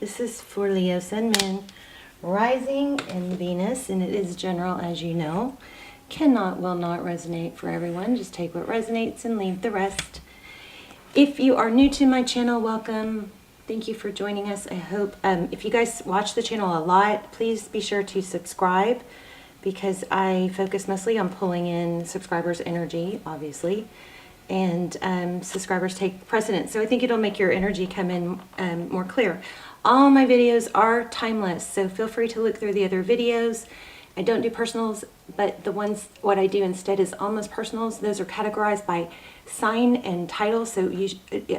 This is for Leo Sun, Moon, rising in Venus, and it is general, as you know. Will not resonate for everyone. Just take what resonates and leave the rest. If you are new to my channel, welcome. Thank you for joining us. I hope, if you guys watch the channel a lot, please be sure to subscribe, because I focus mostly on pulling in subscribers' energy, obviously. And subscribers take precedence. So I think it'll make your energy come in more clear. All my videos are timeless, so feel free to look through the other videos. I don't do personals, but what I do instead is almost personals. Those are categorized by sign and title, so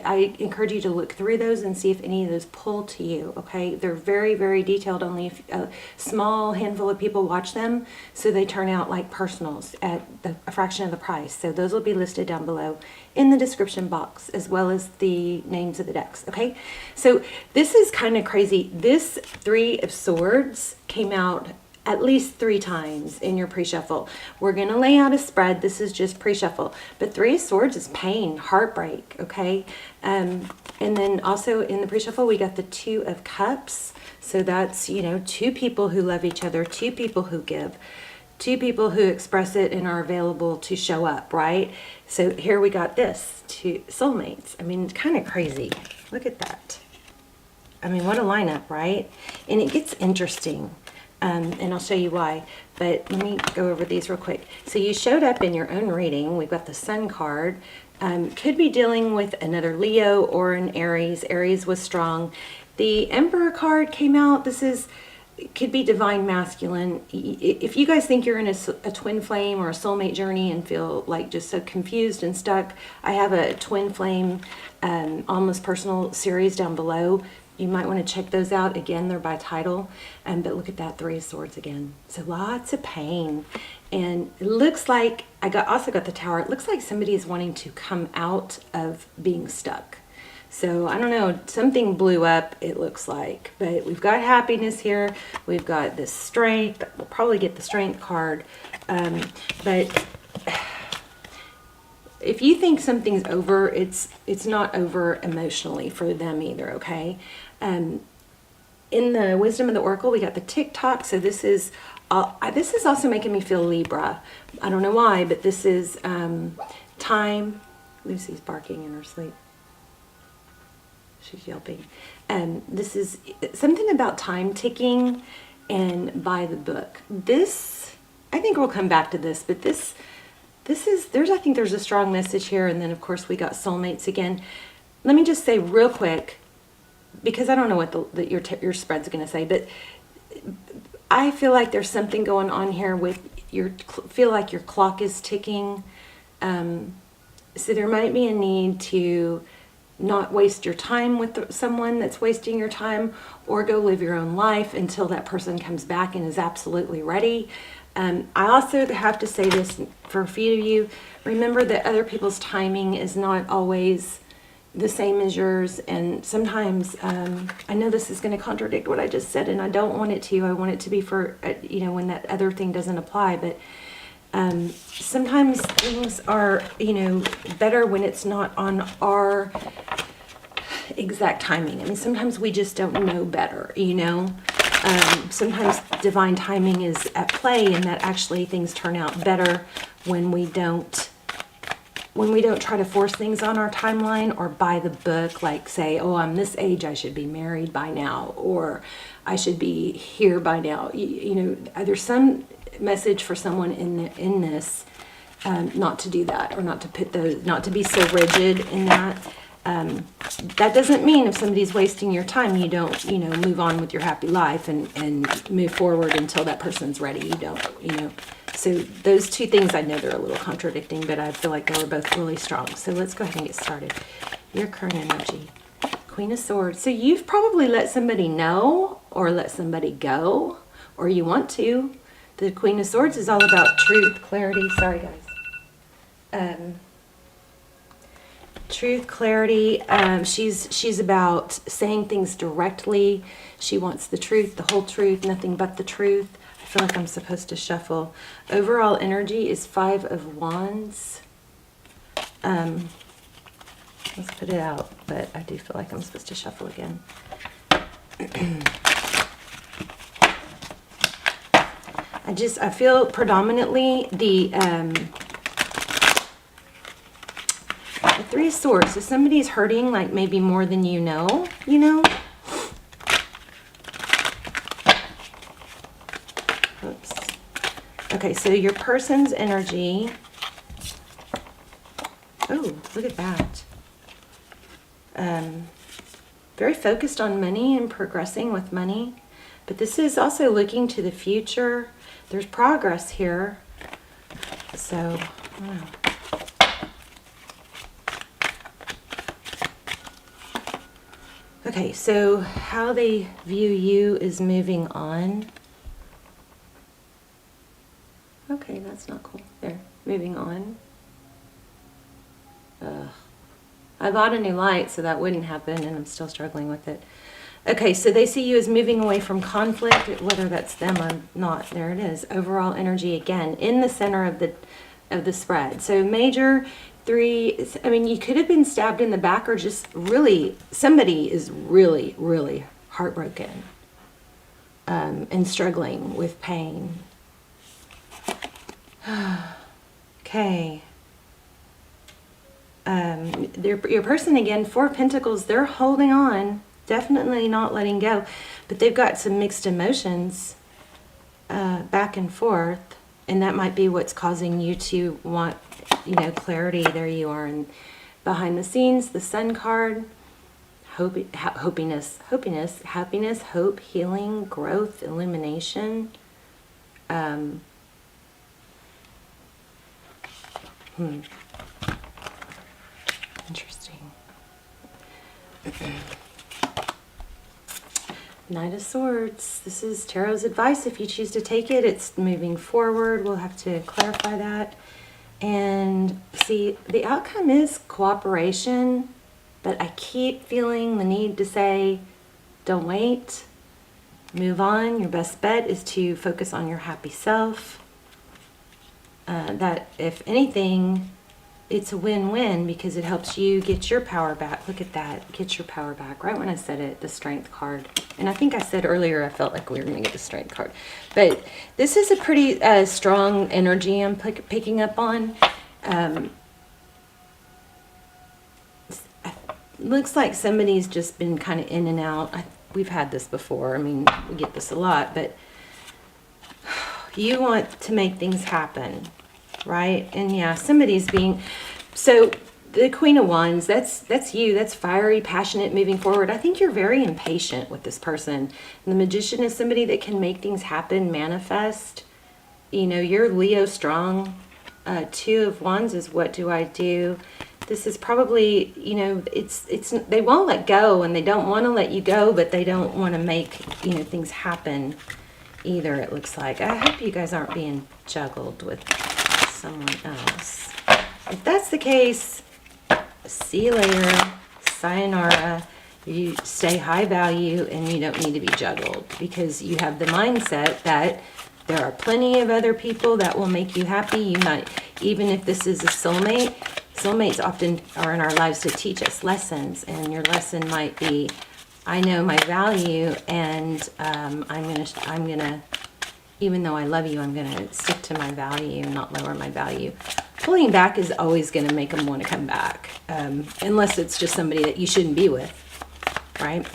I encourage you to look through those and see if any of those pull to you, okay? They're very, very detailed. Only a small handful of people watch them, so they turn out like personals at a fraction of the price. So those will be listed down below in the description box, as well as the names of the decks, okay? So this is kind of crazy. This Three of Swords came out at least 3 times in your pre-shuffle. We're going to lay out a spread. This is just pre-shuffle. But Three of Swords is pain, heartbreak, okay? And then also in the pre-shuffle, we got the Two of Cups. So that's, you know, 2 people who love each other, 2 people who give, 2 people who express it and are available to show up, right? So here we got this, 2 soulmates. I mean, it's kind of crazy. Look at that. I mean, what a lineup, right? And it gets interesting. And I'll show you why, but let me go over these real quick. So you showed up in your own reading. We've got the Sun card. Could be dealing with another Leo or an Aries. Aries was strong. The Emperor card came out. Could be divine masculine. If you guys think you're in a twin flame or a soulmate journey and feel like just so confused and stuck, I have a twin flame almost personal series down below. You might want to check those out. Again, they're by title. But look at that Three of Swords again. So lots of pain. And it looks like, also got the Tower. It looks like somebody is wanting to come out of being stuck. So I don't know, something blew up, it looks like. But we've got happiness here. We've got this strength. We'll probably get the Strength card. But if you think something's over, it's not over emotionally for them either, okay? In the Wisdom of the Oracle, we got the TikTok. So this is also making me feel Libra. I don't know why, but this is time. Lucy's barking in her sleep. She's yelping. This is something about time ticking and by the book. This, I think we'll come back to this, but I think there's a strong message here. And then of course we got soulmates again. Let me just say real quick, because I don't know what your spread's going to say, but I feel like there's something going on here with feel like your clock is ticking. So there might be a need to not waste your time with someone that's wasting your time, or go live your own life until that person comes back and is absolutely ready. I also have to say this for a few of you. Remember that other people's timing is not always the same as yours. And sometimes, I know this is going to contradict what I just said, and I don't want it to. I want it to be for, when that other thing doesn't apply. But sometimes things are, better when it's not on our exact timing. I mean, sometimes we just don't know better, Sometimes divine timing is at play, and that actually things turn out better when we don't try to force things on our timeline or by the book, like say, oh, I'm this age, I should be married by now, or I should be here by now. There's some message for someone in this, not to do that, or not to be so rigid in that. That doesn't mean if somebody's wasting your time, you don't, move on with your happy life and move forward until that person's ready. You don't, So those two things, I know they're a little contradicting, but I feel like they were both really strong. So let's go ahead and get started. Your current energy. Queen of Swords. So you've probably let somebody know or let somebody go, or you want to. The Queen of Swords is all about truth, clarity. Sorry, guys. Truth, clarity. She's about saying things directly. She wants the truth, the whole truth, nothing but the truth. I feel like I'm supposed to shuffle. Overall energy is 5 of Wands. Let's put it out, but I do feel like I'm supposed to shuffle again. I feel predominantly the Three of Swords. So somebody's hurting, like maybe more than you know, Oops. Okay, so your person's energy. Oh, look at that. Very focused on money and progressing with money. But this is also looking to the future. There's progress here. So, I don't know. Okay, so how they view you is moving on. Okay, that's not cool. There, moving on. I bought a new light, so that wouldn't happen, and I'm still struggling with it. Okay, so they see you as moving away from conflict, whether that's them or not. There it is. Overall energy again in the center of the spread. So major 3. I mean, you could have been stabbed in the back, or just really somebody is really, really heartbroken and struggling with pain. Okay. Your person again, 4 of Pentacles, they're holding on, definitely not letting go, but they've got some mixed emotions back and forth, and that might be what's causing you to want, clarity. There you are, and behind the scenes, the Sun card, happiness, hope, healing, growth, illumination. Interesting. Knight of Swords. This is Tarot's advice. If you choose to take it, it's moving forward. We'll have to clarify that. And see, the outcome is cooperation, but I keep feeling the need to say, don't wait. Move on. Your best bet is to focus on your happy self. That, if anything, it's a win-win because it helps you get your power back. Look at that. Get your power back. Right when I said it, the Strength card. And I think I said earlier I felt like we were going to get the Strength card. But this is a pretty strong energy I'm picking up on. Looks like somebody's just been kind of in and out. We've had this before. I mean, we get this a lot. But you want to make things happen. Right? And yeah, somebody's being, so the Queen of Wands, that's you. That's fiery, passionate, moving forward. I think you're very impatient with this person. And the Magician is somebody that can make things happen, manifest. You're Leo strong. 2 of Wands is what do I do? This is probably, it's they won't let go, and they don't want to let you go, but they don't want to make, things happen either, it looks like. I hope you guys aren't being juggled with someone else. If that's the case, see you later. Sayonara. You stay high value and you don't need to be juggled, because you have the mindset that there are plenty of other people that will make you happy. You might, even if this is a soulmate, soulmates often are in our lives to teach us lessons, and your lesson might be, I know my value, and I'm gonna, even though I love you, I'm gonna stick to my value and not lower my value. Pulling back is always gonna make them want to come back, unless it's just somebody that you shouldn't be with, right?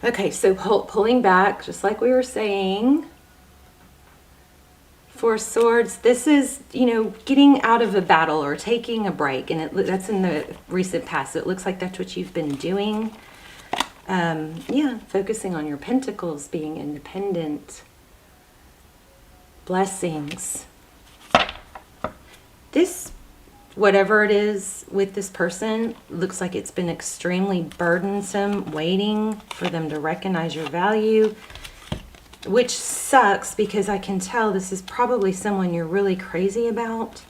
Okay, so pulling back, just like we were saying. 4 Swords, this is, getting out of a battle or taking a break, and that's in the recent past. So it looks like that's what you've been doing. Yeah, focusing on your pentacles, being independent. Blessings. This, whatever it is with this person, looks like it's been extremely burdensome, waiting for them to recognize your value, which sucks because I can tell this is probably someone you're really crazy about.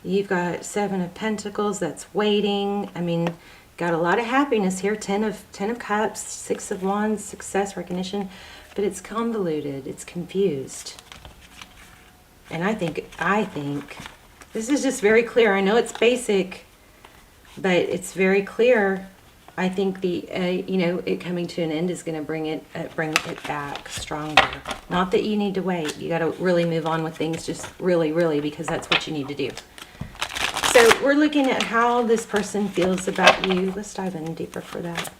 You've got 7 of Pentacles that's waiting. I mean, got a lot of happiness here. 10 of Cups, 6 of Wands, success, recognition, but it's convoluted. It's confused. And I think This is just very clear. I know it's basic, but it's very clear. I think the, you know, it coming to an end is going to bring it back stronger. Not that you need to wait. You got to really move on with things, just really, really, because that's what you need to do. So we're looking at how this person feels about you. Let's dive in deeper for that.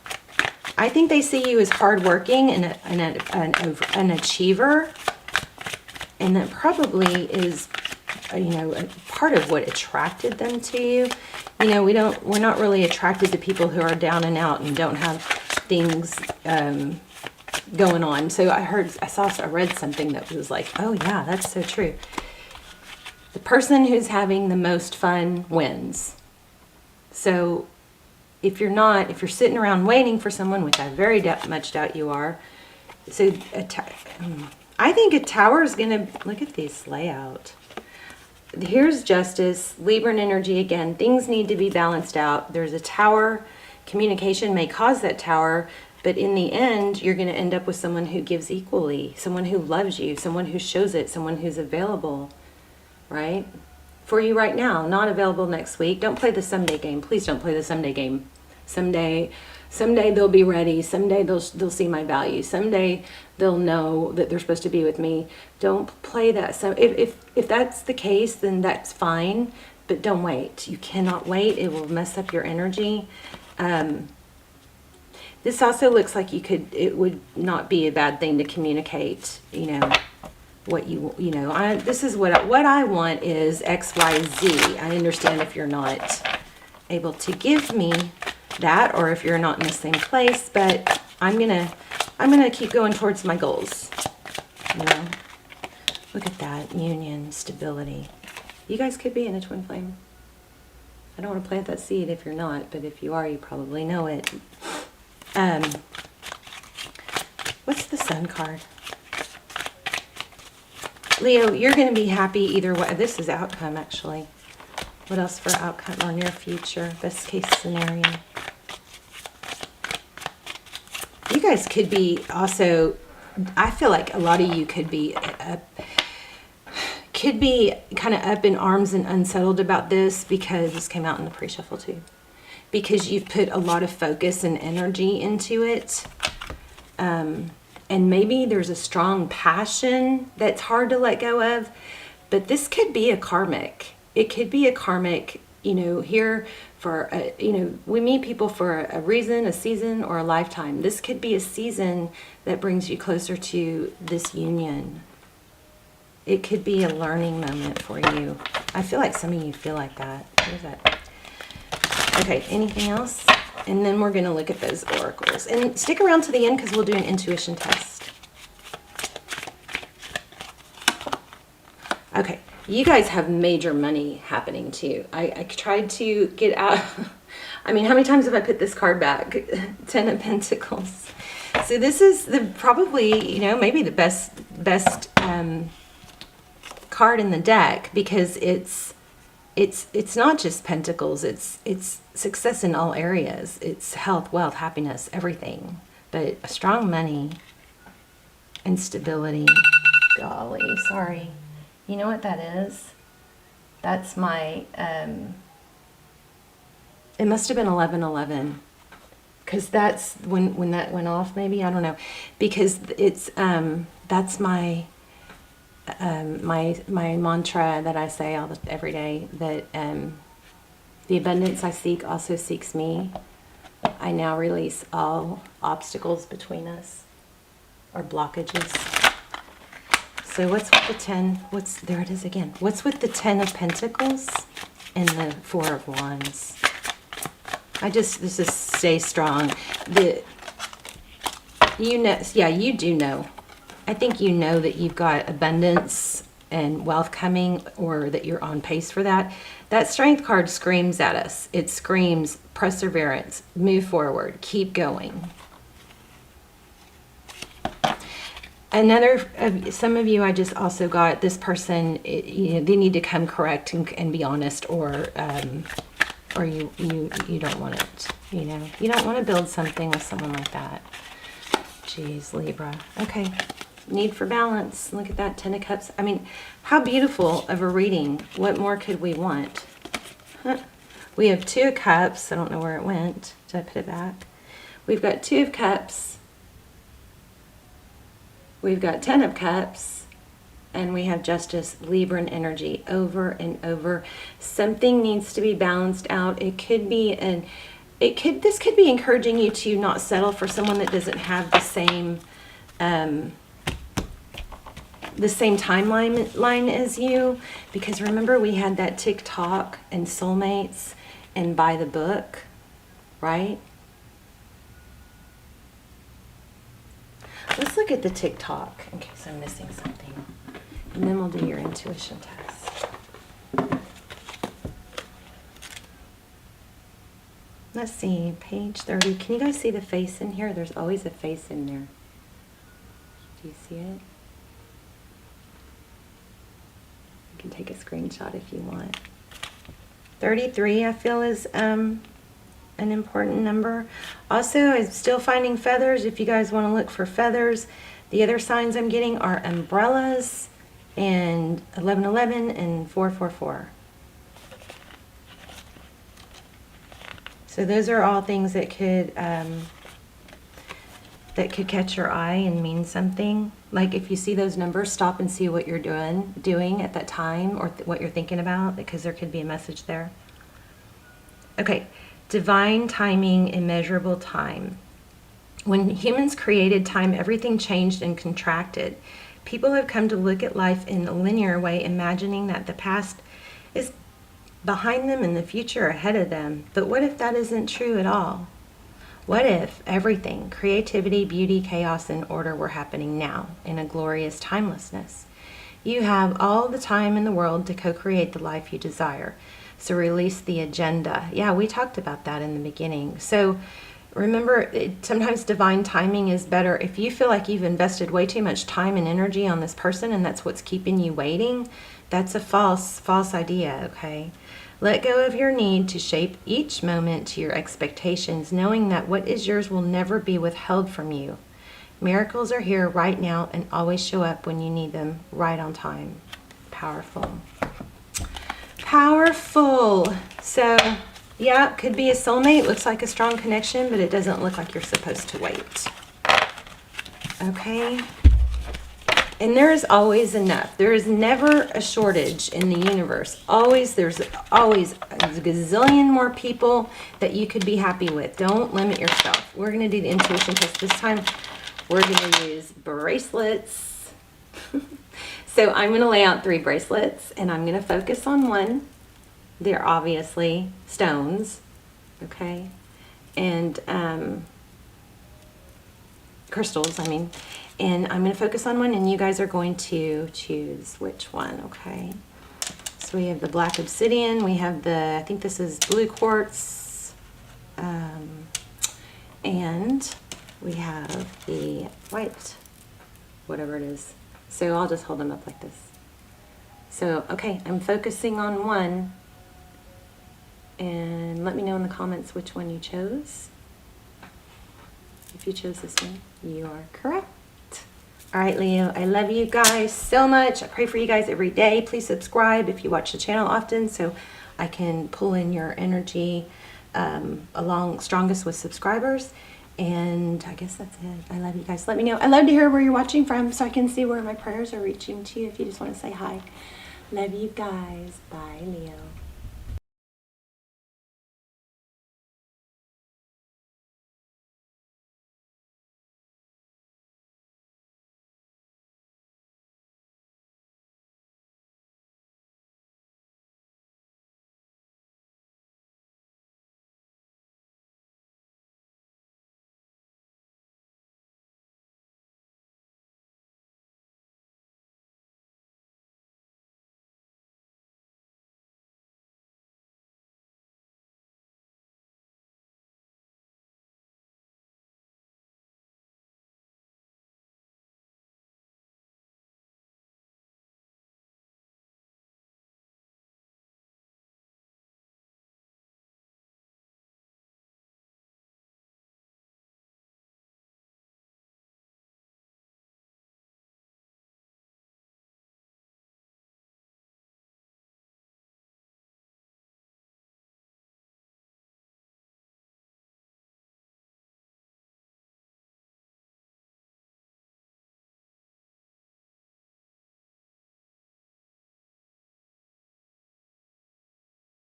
I think they see you as hardworking and an achiever, and that probably is, you know, a part of what attracted them to you. You know, we're not really attracted to people who are down and out and don't have things going on. So I read something that was like, oh yeah, that's so true. The person who's having the most fun wins. So if you're sitting around waiting for someone, which I very much doubt you are, so I think a tower is going to, look at this layout. Here's Justice, Libran energy again. Things need to be balanced out. There's a tower. Communication may cause that tower, but in the end, you're going to end up with someone who gives equally, someone who loves you, someone who shows it, someone who's available, right? For you right now, not available next week. Don't play the someday game. Please don't play the someday game. Someday they'll be ready. Someday they'll see my value. Someday they'll know that they're supposed to be with me. Don't play that. So if that's the case, then that's fine. But don't wait. You cannot wait. It will mess up your energy. This also looks like it would not be a bad thing to communicate, you know, this is what I want is X, Y, Z. I understand if you're not able to give me that, or if you're not in the same place, but I'm gonna keep going towards my goals. You know, look at that union, stability. You guys could be in a twin flame. I don't want to plant that seed if you're not, but if you are, you probably know it. What's the Sun card? Leo, you're going to be happy either way. This is outcome, actually. What else for outcome or near future? Best case scenario. You guys could be also, I feel like a lot of you could be kind of up in arms and unsettled about this, because this came out in the pre-shuffle too. Because you've put a lot of focus and energy into it. And maybe there's a strong passion that's hard to let go of, but this could be a karmic. It could be a karmic, you know, here for, we meet people for a reason, a season, or a lifetime. This could be a season that brings you closer to this union. It could be a learning moment for you. I feel like some of you feel like that. What is that? Okay, anything else? And then we're going to look at those oracles. And stick around to the end because we'll do an intuition test. Okay, you guys have major money happening to you. I tried to get out. I mean, how many times have I put this card back? 10 of Pentacles. So this is probably, you know, maybe the best card in the deck, because it's not just pentacles, it's success in all areas. It's health, wealth, happiness, everything. But a strong money and stability. Golly, sorry. You know what that is? That's my, it must have been 1111. Because that's when that went off, maybe, I don't know. Because it's, that's my mantra that I say every day, that the abundance I seek also seeks me. I now release all obstacles between us, or blockages. So what's with the 10? There it is again. What's with the 10 of Pentacles and the 4 of Wands? This is stay strong. You do know. I think you know that you've got abundance and wealth coming, or that you're on pace for that. That Strength card screams at us. It screams perseverance, move forward, keep going. Some of you, I just also got this person, they need to come correct and be honest, or you don't want it, you know. You don't want to build something with someone like that. Jeez, Libra. Okay. Need for balance. Look at that, 10 of Cups. I mean, how beautiful of a reading. What more could we want? Huh. We have 2 of Cups. I don't know where it went. Did I put it back? We've got 2 of Cups. We've got 10 of Cups. And we have Justice, Libran energy over and over. Something needs to be balanced out. It could be this could be encouraging you to not settle for someone that doesn't have the same timeline as you, because remember we had that TikTok and soulmates and by the book, right? Let's look at the TikTok in case I'm missing something, and then we'll do your intuition test. Let's see, page 30. Can you guys see the face in here? There's always a face in there. Do you see it? You can take a screenshot if you want. 33, I feel, is an important number. Also, I'm still finding feathers. If you guys want to look for feathers, the other signs I'm getting are umbrellas and 1111 and 444. So those are all things that could catch your eye and mean something. Like if you see those numbers, stop and see what you're doing at that time, or what you're thinking about, because there could be a message there. Okay, divine timing, immeasurable time. When humans created time, everything changed and contracted. People have come to look at life in a linear way, imagining that the past is behind them and the future ahead of them. But what if that isn't true at all? What if everything, creativity, beauty, chaos, and order were happening now in a glorious timelessness? You have all the time in the world to co-create the life you desire. So release the agenda. Yeah, we talked about that in the beginning. So remember, sometimes divine timing is better. If you feel like you've invested way too much time and energy on this person and that's what's keeping you waiting, that's a false idea, okay? Let go of your need to shape each moment to your expectations, knowing that what is yours will never be withheld from you. Miracles are here right now and always show up when you need them, right on time. Powerful. Powerful. So, yeah, it could be a soulmate. Looks like a strong connection, but it doesn't look like you're supposed to wait. Okay? And there is always enough. There is never a shortage in the universe. There's always a gazillion more people that you could be happy with. Don't limit yourself. We're going to do the intuition test. This time we're going to use bracelets. So I'm going to lay out 3 bracelets and I'm going to focus on one. They're obviously stones, okay? And crystals, I mean. And I'm going to focus on one, and you guys are going to choose which one, okay? So we have the black obsidian. We have the, I think this is blue quartz. And we have the white, whatever it is. So I'll just hold them up like this. So, okay, I'm focusing on one. And let me know in the comments which one you chose. If you chose this one, you are correct. All right, Leo, I love you guys so much. I pray for you guys every day. Please subscribe if you watch the channel often so I can pull in your energy along strongest with subscribers. And I guess that's it. I love you guys. Let me know. I love to hear where you're watching from so I can see where my prayers are reaching to you if you just want to say hi. Love you guys. Bye, Leo.